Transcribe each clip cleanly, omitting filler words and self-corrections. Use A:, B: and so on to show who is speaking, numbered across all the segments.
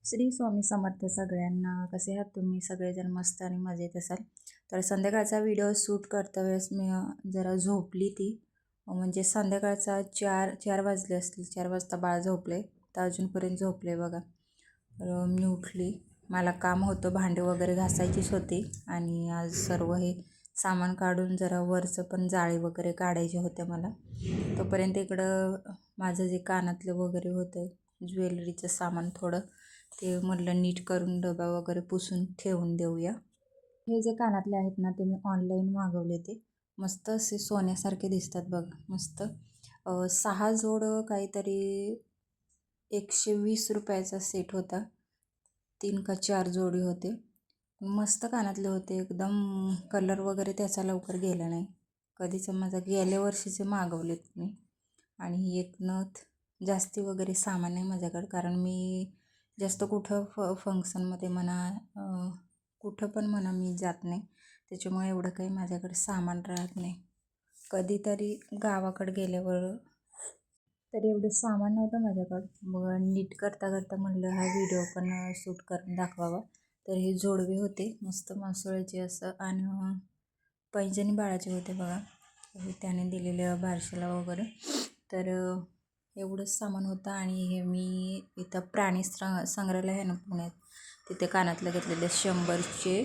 A: श्री स्वामी समर्थ सगळ्यांना. कसे आहात तुम्ही सगळेजण? मस्त आणि मजेत असाल. तर संध्याकाळचा व्हिडिओ शूट करता वेळेस मी जरा झोपली ती. म्हणजे संध्याकाळचा 4 वाजले असतील. 4 वाजता बाळ झोपले तर अजूनपर्यंत झोपले बघा. तर मी उठली. मला काम होतं, भांडे वगैरे घासायचीच होती आणि आज सर्व हे सामान काढून जरा वरचं पण जाळी वगैरे काढायचे होते मला. तोपर्यंत इकडं माझं जे कानातलं वगैरे होतं, ज्वेलरीचं सामान थोडं, ते म्हटलं नीट करून डबा वगैरे पुसून ठेवून देऊया. हे जे कानातले आहेत ना, ते मी ऑनलाईन मागवले. ते मस्त असे सोन्यासारखे दिसतात बघ, मस्त. 6 जोड काहीतरी 120 रुपयाचा सेट होता. 3 का 4 जोडी होते. मस्त कानातले होते एकदम. कलर वगैरे त्याचा लवकर गेला नाही. कधीच माझा गेल्या वर्षीचे मागवलेत मी. आणि ही एक नथ. जास्ती वगैरे सामान नाही माझ्याकडं, कारण मी जास्त कुठं फंक्शनमध्ये म्हणा, कुठं पण म्हणा मी जात नाही. त्याच्यामुळे एवढं काही माझ्याकडे सामान राहत नाही. कधीतरी गावाकडे गेल्यावर तरी एवढं सामान नव्हतं माझ्याकडं. मग नीट करता करता म्हणलं हा व्हिडिओ पण शूट करून दाखवावा. तर हे जोडवे होते मस्त मासोळ्याचे असं, आणि पैंजणी बाळाचे होते बघा. त्याने दिलेलं बारशाला वगैरे. तर एवढंच सामान होतं. आणि हे मी इथं प्राणी संग्रहालय आहे ना पुण्यात, तिथे कानातलं घेतलेले 100चे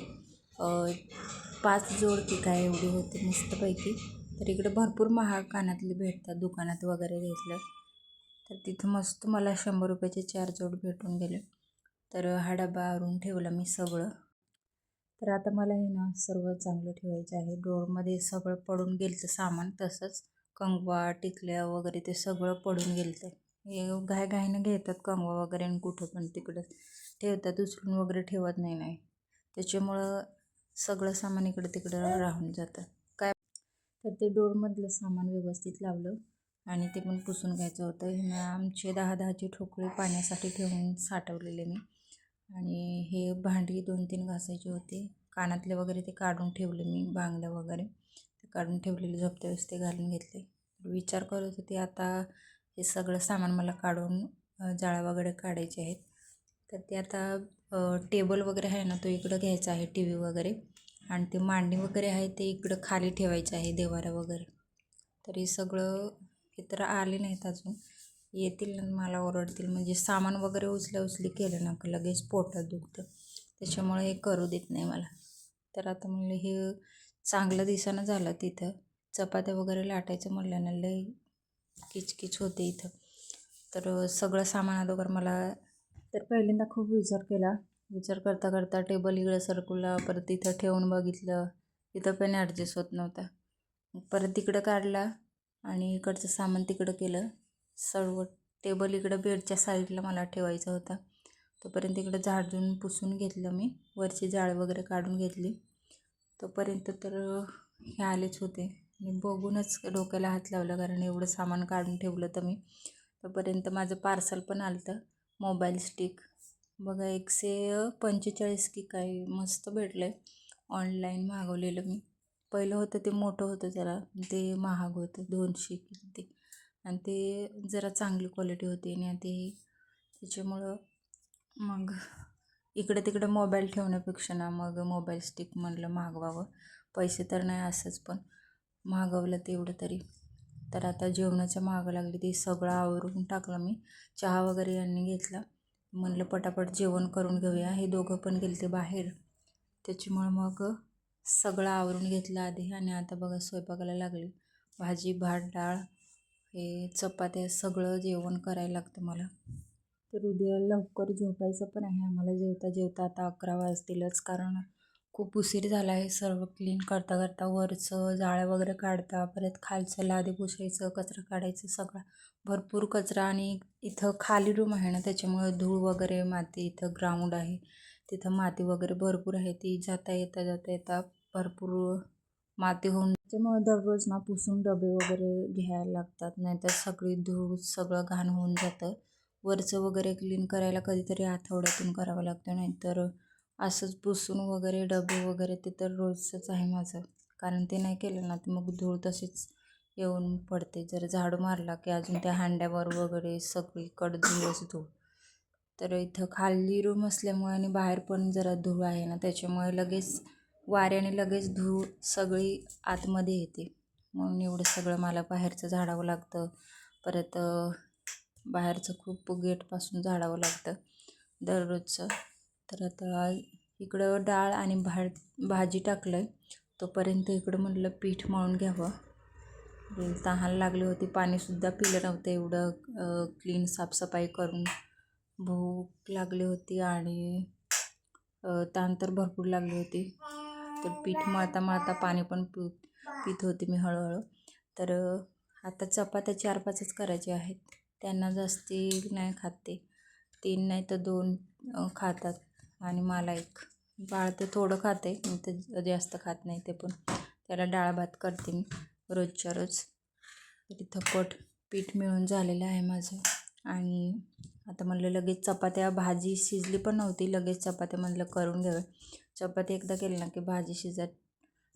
A: 5 जोड की काय एवढी होती मस्तपैकी. तर इकडे भरपूर महाग कानातले भेटतात दुकानात वगैरे घेतलं तर. तिथं मस्त मला 100 रुपयाचे 4 जोड भेटून गेले. तर हा डबा आवरून ठेवला मी सगळं. तर आता मला हे ना सर्व चांगलं ठेवायचं आहे. डोअरमध्ये सगळं पडून गेलं सामान, तसंच कंगवा टिकल्या वगैरे ते सगळं पडून गेलं. हे घाईनं घेतात कंगवा वगैरे आणि कुठं पण तिकडं ठेवतात, उचलून वगैरे ठेवत नाही. त्याच्यामुळं सगळं सामान इकडं तिकडं राहून जातं काय. तर ते डोअरमधलं सामान व्यवस्थित लावलं आणि ते पण पुसून घ्यायचं होतं. हे आमचे 10-10चे ठोकळे पाण्यासाठी ठेवून साठवलेले मी. आणि हे भांडी 2-3 घासायचे होते. कानातले वगैरे ते काढून ठेवले मी, बांगड्या वगैरे ते काढून ठेवलेले, झोपत्या वेळेस ते घालून घेतले. विचार करत होते आता हे सगळं सामान मला काढून जाळ्या वगैरे काढायचे आहेत. तर ते आता टेबल वगैरे आहे ना, तो इकडं घ्यायचा आहे, टी व्ही वगैरे. आणि ते मांडी वगैरे आहे ते इकडं खाली ठेवायचं आहे, देवारा वगैरे. तर हे सगळं हे तर आले नाहीत अजून, येतील ना मला ओरडतील. म्हणजे सामान वगैरे उचली केलं ना लगेच पोटात दुखतं, त्याच्यामुळे हे करू देत नाही मला. तर आता म्हणलं हे चांगलं दिसानं झालं. तिथं चपात्या वगैरे लाटायचं म्हणलं ना लय किचकिच होते इथं. तर सगळं सामान अगोदर मला, तर पहिल्यांदा खूप विचार करता करता टेबल इकडं सरकवला, परत इथं ठेवून बघितलं, इथं पण ॲडजस्ट होत नव्हता. परत तिकडं काढला आणि इकडचं सामान तिकडं केलं. सर्व टेबल इकडं बेडच्या साईडला मला ठेवायचा होता. तोपर्यंत इकडं झाडून पुसून घेतलं मी, वरची जाळी वगैरे काढून घेतली. तोपर्यंत तर हे आलेच होते. मी बघूनच डोक्याला हात लावला, कारण एवढं सामान काढून ठेवलं तर मी. तोपर्यंत माझं पार्सल पण आलं होतं, मोबाईल स्टिक बघा. 145 की काय मस्त भेटलं आहे. ऑनलाईन मागवलेलं मी. पहिलं होतं ते मोठं होतं जरा, ते महाग होतं 200 किती. आणि ते जरा चांगली क्वालिटी होती आणि ते त्याच्यामुळं मग इकडं तिकडं मोबाईल ठेवण्यापेक्षा ना मग मोबाईल स्टिक म्हणलं मागवावं. पैसे तर नाही असंच, पण मागवलं तेवढं तरी. तर आता जेवणाच्या मागं लागली, ते सगळं आवरून टाकलं मी. चहा वगैरे यांनी घेतला. म्हणलं पटापट जेवण करून घेऊया. हे दोघं पण गेले ते बाहेर, त्याच्यामुळं मग सगळं आवरून घेतलं आधी. आणि आता बघा स्वयंपाकाला लागली. भाजी भात डाळ हे चपात्या सगळं जेवण करायला लागतं मला. तर उद्या लवकर झोपायचं पण आहे आम्हाला. जेवता जेवता आता 11 वाजतीलच, कारण खूप उशीर झाला आहे. सर्व क्लीन करता करता वरचं जाळ्या वगैरे काढता, परत खालचं लादी पुसायचं, कचरा काढायचं, सगळा भरपूर कचरा. आणि इथं खाली रूम आहे ना, त्याच्यामुळे धूळ वगैरे माती, इथं ग्राउंड आहे तिथं माती वगैरे भरपूर आहे. ती जाता येता भरपूर माती होऊन, त्याच्यामुळे दररोज ना पुसून डबे वगैरे घ्यायला लागतात, नाहीतर सगळी धूळ सगळं घाण होऊन जातं. वरचं वगैरे क्लीन करायला कधीतरी आठवड्यातून करावं लागतं, नाहीतर असंच पुसून वगैरे डबे वगैरे ते तर रोजचंच आहे माझं. कारण ते नाही केलं ना तर मग धूळ तशीच येऊन पडते. जर झाडू मारला की अजून त्या हांड्यावर वगैरे सगळीकडं धूळच धूळ. तर इथं खाली रूम असल्यामुळे आणि बाहेर पण जरा धूळ आहे ना, त्याच्यामुळे लगेच वाऱ्याने लगेच धूळ सगळी आतमध्ये येते. म्हणून एवढं सगळं मला बाहेरचं झाडावं लागतं. परत बाहेरचं खूप गेटपासून झाडावं लागतं दररोजचं. तर आता इकडं डाळ आणि भाजी टाकलं आहे. तोपर्यंत इकडं म्हटलं पीठ मळून घ्यावं. तहान लागली होती, पाणीसुद्धा पिलं नव्हतं एवढं क्लीन साफसफाई करून. भूक लागली होती आणि तहान तर भरपूर लागली होती. तर पीठ मळता मळता पाणी पण पित होते मी हळूहळू. तर आता चपात्या 4-5च करायच्या आहेत. त्यांना जास्ती नाही खात ते, 3 नाही तर 2 खातात आणि मला 1. बाळ ते थोडं खाते, मी तर जास्त खात नाही ते पण. त्याला डाळ भात करते मी रोजच्या रोज. तर इथं पीठ मिळून झालेलं आहे माझं. आणि आता म्हणलं लगेच चपात्या, भाजी शिजली पण नव्हती, लगेच चपात्या म्हणलं करून घ्याव्या. चपाती एकदा केली ना की भाजी शिजत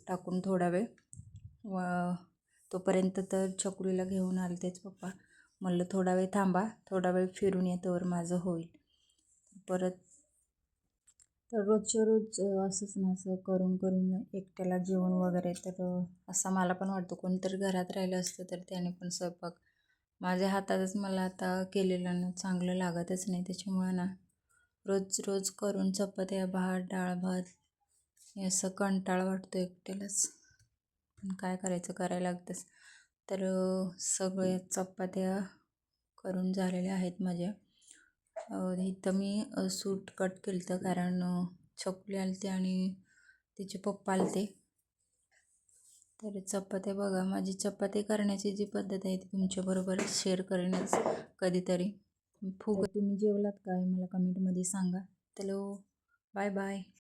A: टाकून थोडा वेळ तोपर्यंत तर चकुलीला घेऊन आले तेच पप्पा. म्हणलं थोडा वेळ थांबा, थोडा वेळ फिरून येतोवर माझं होईल. परत तर रोजच्या रोज असंच ना, असं करून करून एकट्याला जेवण वगैरे, तर असा मला पण वाटतं कोणतरी घरात राहिलं असतं तर त्याने पण स्वयंपाक माझ्या हातातच मला आता केलेलं ना चांगलं लागतच नाही. त्याच्यामुळे ना रोज रोज करून चपात्या, भात, डाळ भात हे असं कंटाळा वाटतो एकट्यालाच. पण काय करायचं, करायला लागतंच. तर सगळ्या चपात्या करून झालेल्या आहेत माझ्या. इथं मी सूट कट केलं होतं कारण चकुली आलते आणि तिचे पप्पा आलते. तर चपात्या बघा, माझी चपाती करण्याची जी पद्धत आहे ती तुमच्याबरोबर शेअर करेनच कधीतरी. तुम्ही जेवलात काय मला कमेंटमध्ये सांगा. चलो, बाय बाय.